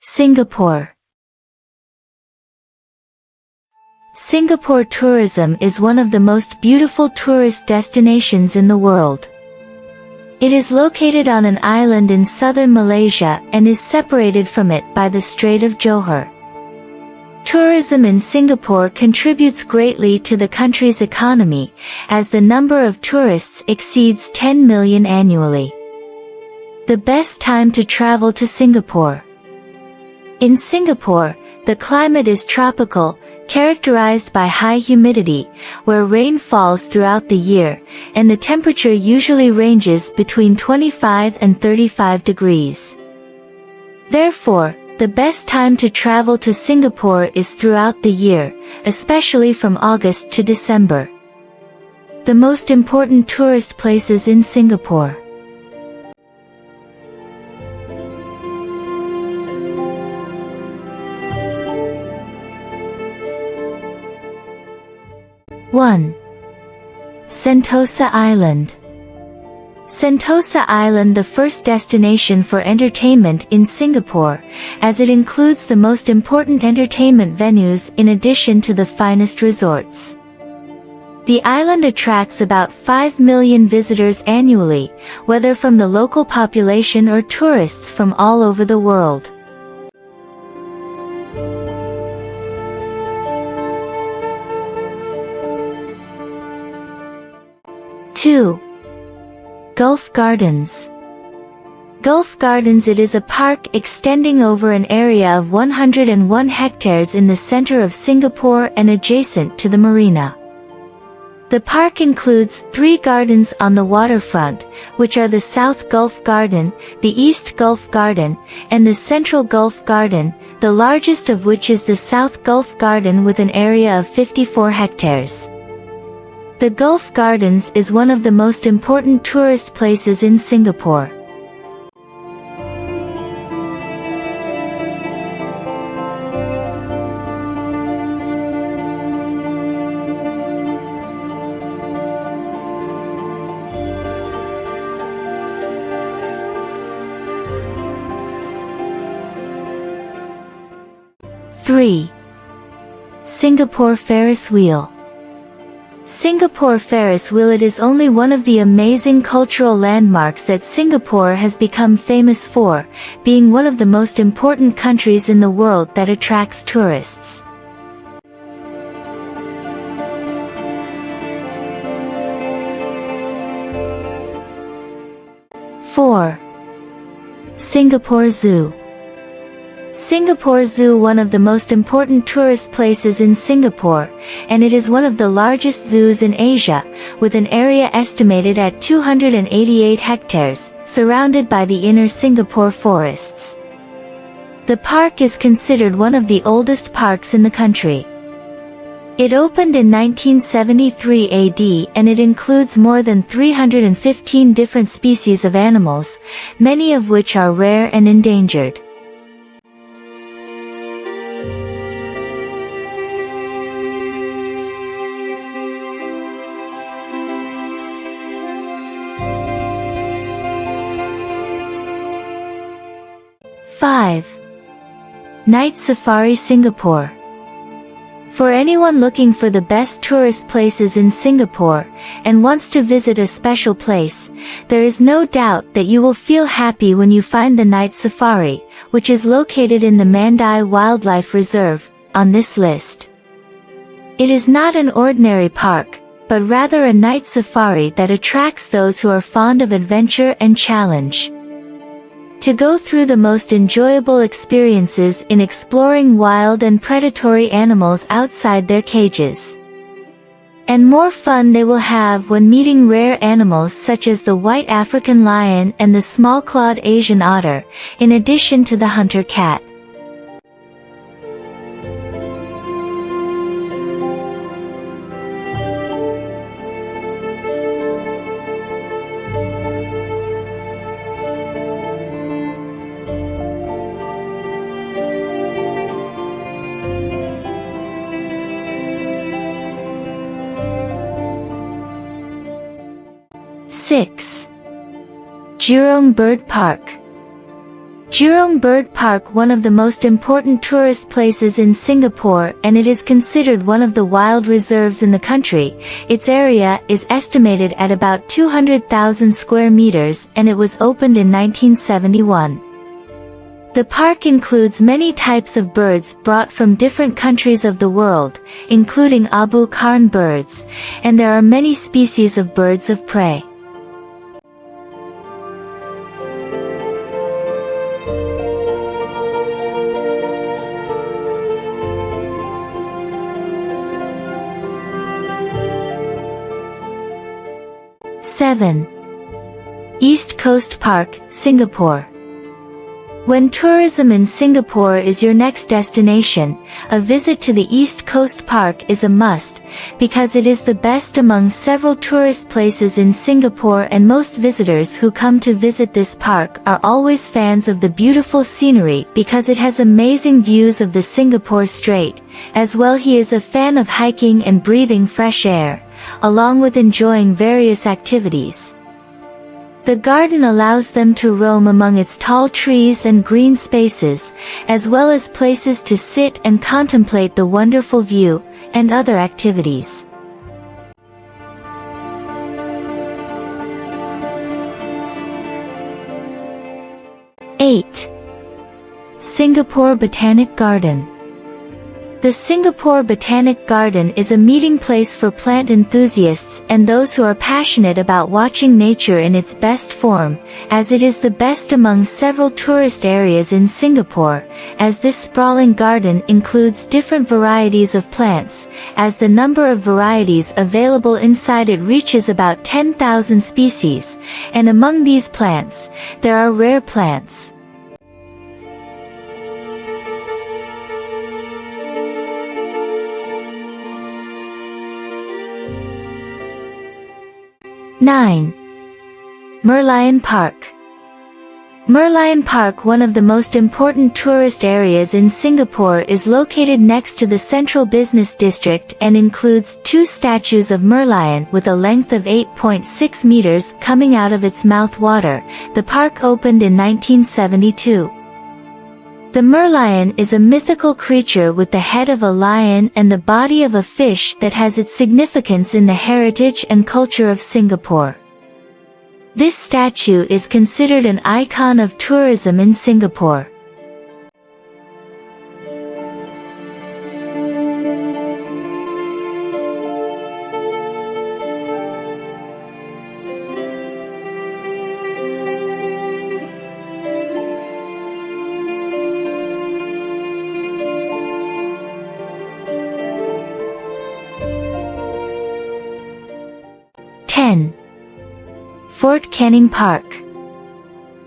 Singapore. Singapore tourism is one of the most beautiful tourist destinations in the world. It is located on an island in southern Malaysia and is separated from it by the Strait of Johor. Tourism in Singapore contributes greatly to the country's economy, as the number of tourists exceeds 10 million annually. The best time to travel to Singapore. In Singapore, the climate is tropical, characterized by high humidity, where rain falls throughout the year, and the temperature usually ranges between 25 and 35 degrees. Therefore, the best time to travel to Singapore is throughout the year, especially from August to December. The most important tourist places in Singapore. One. Sentosa Island. Sentosa Island, the first destination for entertainment in Singapore, as it includes the most important entertainment venues in addition to the finest resorts. The island attracts about 5 million visitors annually, whether from the local population or tourists from all over the world. Two. Gulf Gardens. Gulf Gardens, it is a park extending over an area of 101 hectares in the center of Singapore and adjacent to the marina. The park includes 3 gardens on the waterfront, which are the South Gulf Garden, the East Gulf Garden, and the Central Gulf Garden, the largest of which is the South Gulf Garden with an area of 54 hectares. The Gulf Gardens is one of the most important tourist places in Singapore. Three. Singapore Ferris Wheel. Singapore Ferris Wheel, it is only one of the amazing cultural landmarks that Singapore has become famous for, being one of the most important countries in the world that attracts tourists. Four. Singapore Zoo. Singapore Zoo, one of the most important tourist places in Singapore, and it is one of the largest zoos in Asia, with an area estimated at 288 hectares, surrounded by the inner Singapore forests. The park is considered one of the oldest parks in the country. It opened in 1973 AD and it includes more than 315 different species of animals, many of which are rare and endangered. Five. Night Safari Singapore. For anyone looking for the best tourist places in Singapore, and wants to visit a special place, there is no doubt that you will feel happy when you find the Night Safari, which is located in the Mandai Wildlife Reserve, on this list. It is not an ordinary park, but rather a night safari that attracts those who are fond of adventure and challenge. To go through the most enjoyable experiences in exploring wild and predatory animals outside their cages. And more fun they will have when meeting rare animals such as the white African lion and the small-clawed Asian otter, in addition to the hunter cat. Six. JURONG Bird Park. Jurong Bird Park, one of the most important tourist places in Singapore, and it is considered one of the wild reserves in the country. Its area is estimated at about 200,000 square meters, and it was opened in 1971. The park includes many types of birds brought from different countries of the world, including Abu Qarn birds, and there are many species of birds of prey. Seven. East Coast Park, Singapore. When tourism in Singapore is your next destination, a visit to the East Coast Park is a must, because it is the best among several tourist places in Singapore, and most visitors who come to visit this park are always fans of the beautiful scenery because it has amazing views of the Singapore Strait. As well, he is a fan of hiking and breathing fresh air, along with enjoying various activities. The garden allows them to roam among its tall trees and green spaces, as well as places to sit and contemplate the wonderful view, and other activities. Eight. Singapore Botanic Garden. The Singapore Botanic Garden is a meeting place for plant enthusiasts and those who are passionate about watching nature in its best form, as it is the best among several tourist areas in Singapore, as this sprawling garden includes different varieties of plants, as the number of varieties available inside it reaches about 10,000 species, and among these plants, there are rare plants. 9. MERLION Park. MERLION Park, one of the most important tourist areas in Singapore, is located next to the central business district and includes two statues of Merlion with a length of 8.6 meters coming out of its mouth water. The park opened in 1972. The merlion is a mythical creature with the head of a lion and the body of a fish that has its significance in the heritage and culture of Singapore. This statue is considered an icon of tourism in Singapore. Fort Canning Park.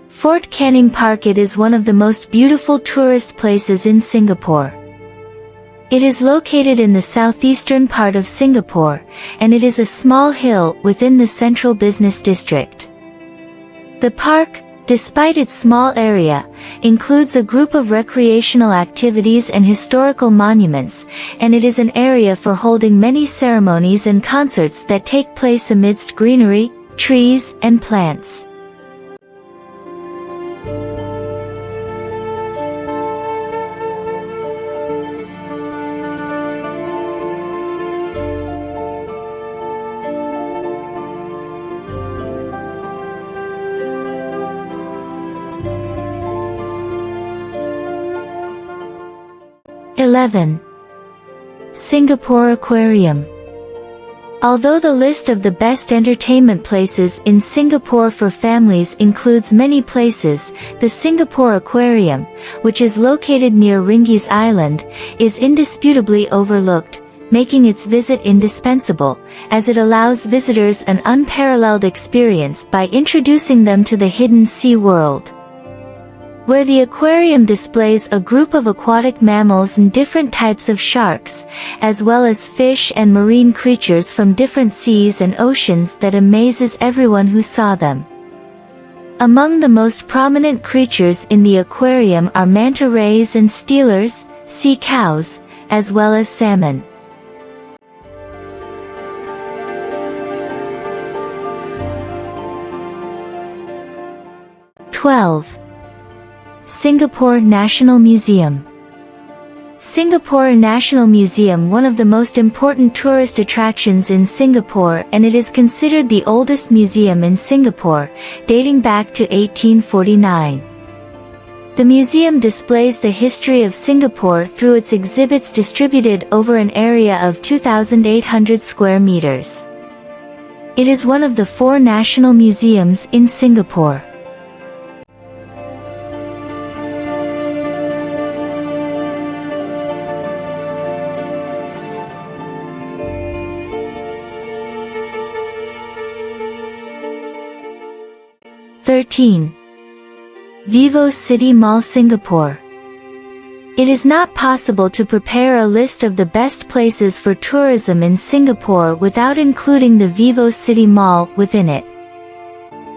Fort Canning Park, it is one of the most beautiful tourist places in Singapore. It is located in the southeastern part of Singapore, and it is a small hill within the central business district. The park, despite its small area, includes a group of recreational activities and historical monuments, and it is an area for holding many ceremonies and concerts that take place amidst greenery, trees, and plants. Singapore Aquarium. Although the list of the best entertainment places in Singapore for families includes many places, the Singapore Aquarium, which is located near Ringgis Island, is indisputably overlooked, making its visit indispensable, as it allows visitors an unparalleled experience by introducing them to the hidden sea world, where the aquarium displays a group of aquatic mammals and different types of sharks, as well as fish and marine creatures from different seas and oceans that amazes everyone who saw them. Among the most prominent creatures in the aquarium are manta rays and steelers, sea cows, as well as salmon. Singapore National Museum. Singapore National Museum, one of the most important tourist attractions in Singapore, and it is considered the oldest museum in Singapore, dating back to 1849. The museum displays the history of Singapore through its exhibits distributed over an area of 2,800 square meters. It is one of the 4 national museums in Singapore. VIVO City Mall, Singapore. It is not possible to prepare a list of the best places for tourism in Singapore without including the VIVO City Mall within it.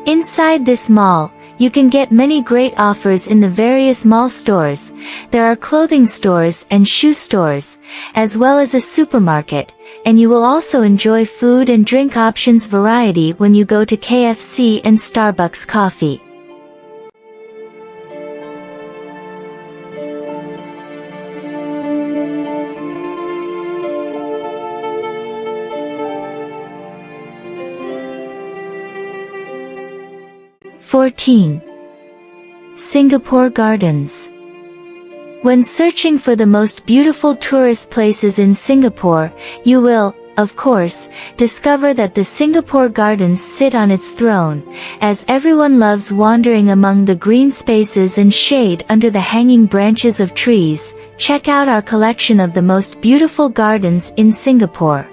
Inside this mall, you can get many great offers in the various mall stores. There are clothing stores and shoe stores, as well as a supermarket, and you will also enjoy food and drink options variety when you go to KFC and Starbucks coffee. Singapore Gardens. When searching for the most beautiful tourist places in Singapore, you will, of course, discover that the Singapore Gardens sit on its throne, as everyone loves wandering among the green spaces and shade under the hanging branches of trees. Check out our collection of the most beautiful gardens in Singapore.